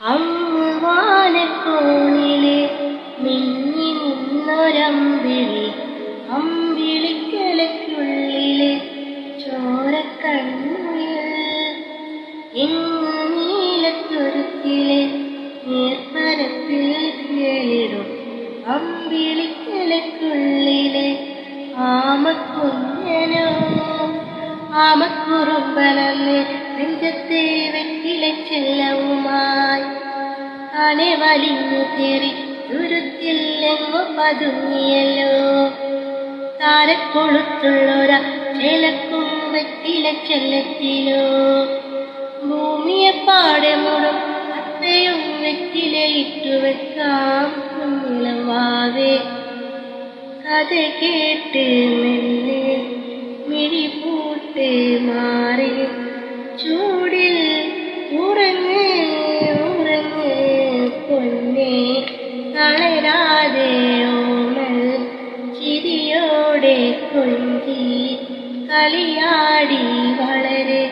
അങ്ങ് വാനക്കോണിലെ മിന്നി നിന്നൊരമ്പിളി, അമ്പിളിക്കലയ്ക്കുള്ളിലെ ചോരക്കണ്ണുയിൽ. ഇങ്ങ് നീലത്തുരുത്തിലെ നീർപ്പരപ്പിൽ കേളിടും അമ്പിളിക്കലയ്ക്കുള്ളിലെ ആമക്കുഞ്ഞനോ. ആമക്കുറുമ്പനന്ന് നെഞ്ചത്തെ വെറ്റിലെ ചെല്ലവുമായി താനെ വലിഞ്ഞു കയറി തുരുത്തിൽ എങ്ങോ പതുങ്ങിയല്ലോ. താരക്കൊളുത്തുള്ളൊര ചേലക്കും വെറ്റിലെ ചെല്ലത്തിലോ. ഭൂമിയെ പാടെ മൂടും അത്തയും വെറ്റിലെ ഇട്ടുവെക്കാം കുഞ്ഞിളവാവേ. കഥ കേട്ട് മെല്ലെ മിഴി പൂട്ട് മാറി ചൂടിൽ ഉറങ്ങ് ഉറങ്ങ് പൊന്നേ. തളരാതെ ഓമൽ ചിരിയോടെ കൊഞ്ചി കളിയാടി വളരെ